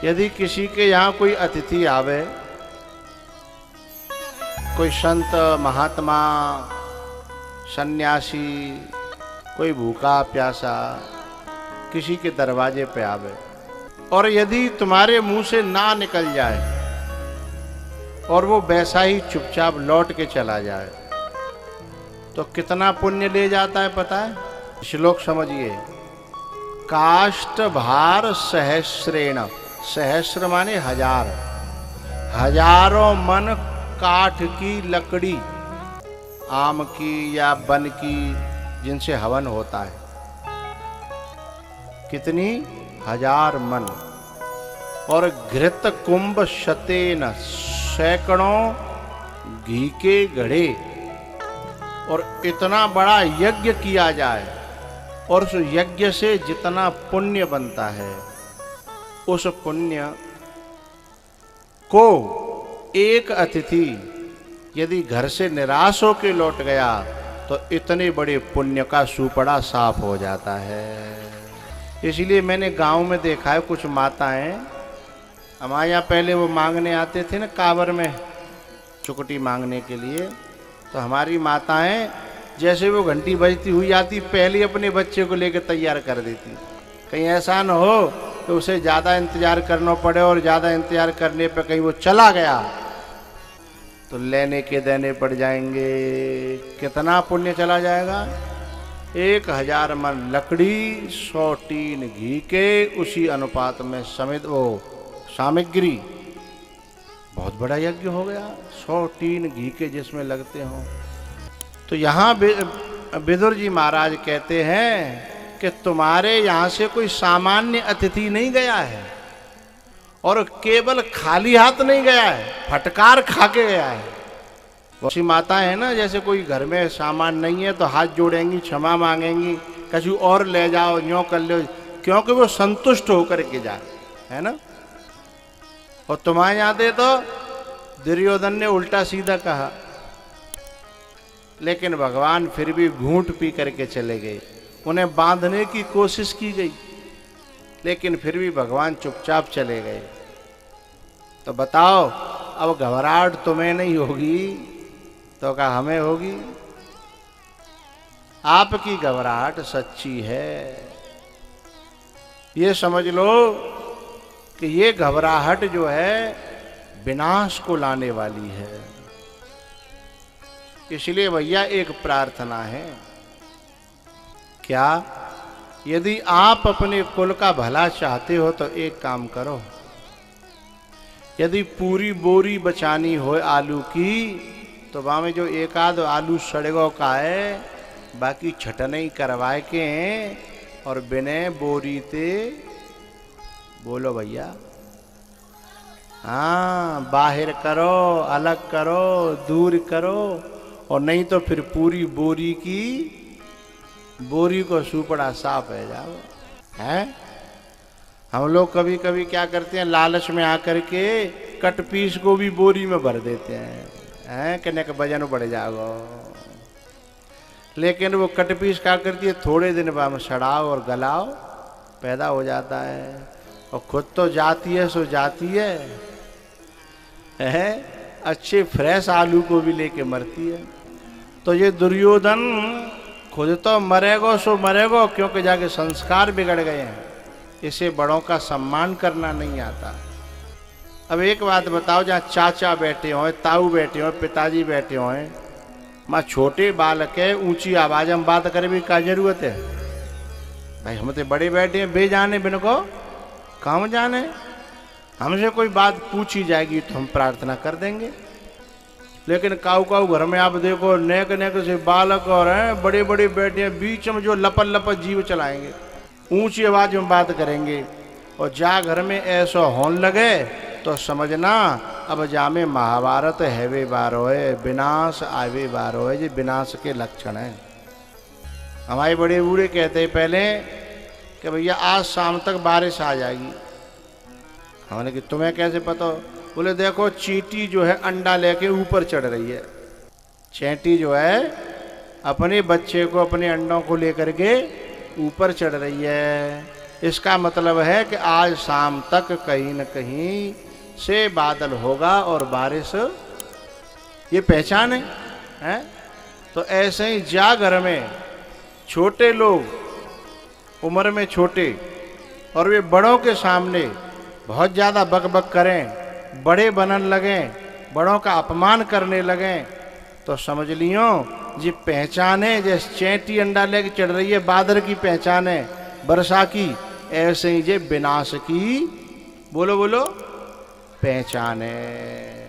यदि किसी के यहाँ कोई अतिथि आवे, कोई संत महात्मा सन्यासी, कोई भूखा प्यासा किसी के दरवाजे पे आवे, और यदि तुम्हारे मुंह से ना निकल जाए और वो वैसा ही चुपचाप लौट के चला जाए, तो कितना पुण्य ले जाता है पता है? श्लोक समझिए। काष्ठ भार सहस्रेण, सहस्र माने हजार, हजारों मन काठ की लकड़ी, आम की या वन की, जिनसे हवन होता है, कितनी? 1000 मन। और घृत कुंभ शतेन, सैकड़ों घी के घड़े, और इतना बड़ा यज्ञ किया जाए, और उस यज्ञ से जितना पुण्य बनता है, उस पुण्य को एक अतिथि यदि घर से निराश होकर लौट गया तो इतने बड़े पुण्य का सुपड़ा साफ हो जाता है। इसलिए मैंने गांव में देखा है, कुछ माताएं, हमारे यहाँ पहले वो मांगने आते थे ना कांवर में, चुकटी मांगने के लिए, तो हमारी माताएं जैसे वो घंटी बजती हुई आती, पहले अपने बच्चे को लेकर तैयार कर देती, कहीं ऐसा न हो कि उसे ज़्यादा इंतजार करना पड़े, और ज़्यादा इंतजार करने पे कहीं वो चला गया तो लेने के देने पड़ जाएंगे। कितना पुण्य चला जाएगा? 1000 मन लकड़ी, 100 टीन घी के, उसी अनुपात में समित वो सामग्री, बहुत बड़ा यज्ञ हो गया। 100 टीन घी के जिसमें लगते हों। तो यहाँ विदुर जी महाराज कहते हैं कि तुम्हारे यहाँ से कोई सामान्य अतिथि नहीं गया है, और केवल खाली हाथ नहीं गया है, फटकार खा के गया है। वैसी माता है ना, जैसे कोई घर में सामान नहीं है तो हाथ जोड़ेंगी, क्षमा मांगेंगी, कछु और ले जाओ, यूँ कर लो, क्योंकि वो संतुष्ट होकर के जाए, है ना। और तुम्हारे यहाँ दे तो दुर्योधन ने उल्टा सीधा कहा, लेकिन भगवान फिर भी घूंट पी करके चले गए। उन्हें बांधने की कोशिश की गई, लेकिन फिर भी भगवान चुपचाप चले गए। तो बताओ, अब घबराहट तुम्हें नहीं होगी तो क्या हमें होगी? आपकी घबराहट सच्ची है, ये समझ लो कि ये घबराहट जो है विनाश को लाने वाली है। इसलिए भैया एक प्रार्थना है, क्या? यदि आप अपने कुल का भला चाहते हो तो एक काम करो, यदि पूरी बोरी बचानी हो आलू की, तो वहाँ में जो एक आध आलू सड़गो का है, बाकी छटनी करवाए के और बिने बोरी ते, बोलो भैया, हाँ, बाहर करो, अलग करो, दूर करो, और नहीं तो फिर पूरी बोरी को सुपड़ा साफ है जाओ। हैं? हम लोग कभी कभी क्या करते हैं, लालच में आकर के कट पीस को भी बोरी में भर देते हैं, कहने का वजन बढ़ जाओ। लेकिन वो कट पीस क्या करती है, थोड़े दिन बाद सड़ाओ और गलाओ पैदा हो जाता है, और खुद तो जाती है सो जाती है, अच्छे फ्रेश आलू को भी लेके मरती है। तो ये दुर्योधन खुद तो मरेगो सो मरेगो, क्योंकि जाके संस्कार बिगड़ गए हैं, इसे बड़ों का सम्मान करना नहीं आता। अब एक बात बताओ, जहाँ चाचा बैठे हों, ताऊ बैठे हों, पिताजी बैठे हों, माँ छोटे बालक है, ऊंची आवाज में बात करे भी क्या जरूरत है? भाई हम तो बड़े बैठे हैं, बेजाने बिन को काम जाने, हमसे कोई बात पूछी जाएगी तो हम प्रार्थना कर देंगे। लेकिन काऊ काऊ घर में आप देखो, नेक नेक से बालक और हैं बड़े बड़े बैठे हैं, बीच में जो लपट लपट जीव चलाएंगे, ऊंची आवाज में बात करेंगे, और जा घर में ऐसा होने लगे तो समझना अब जामे महाभारत हैवे बारो है, विनाश आवे बारो है। ये विनाश के लक्षण हैं। हमारे बड़े बूढ़े कहते हैं पहले कि भैया आज शाम तक बारिश आ जाएगी। हमने कि तुम्हें कैसे पता? बोले देखो चींटी जो है अंडा लेके ऊपर चढ़ रही है। चींटी जो है अपने बच्चे को, अपने अंडों को लेकर के ऊपर चढ़ रही है। इसका मतलब है कि आज शाम तक कहीं न कहीं से बादल होगा और बारिश, ये पहचान है? तो ऐसे ही जागर में छोटे लोग उम्र में छोटे और वे बड़ों के सामने बहुत ज़्यादा बक करें, बड़े बनन लगें, बड़ों का अपमान करने लगें, तो समझ लियो जी पहचाने जैसे चैंटी अंडा लेके चढ़ रही है, बादर की पहचान है वर्षा की, ऐसे ही जे विनाश की बोलो बोलो पहचान है।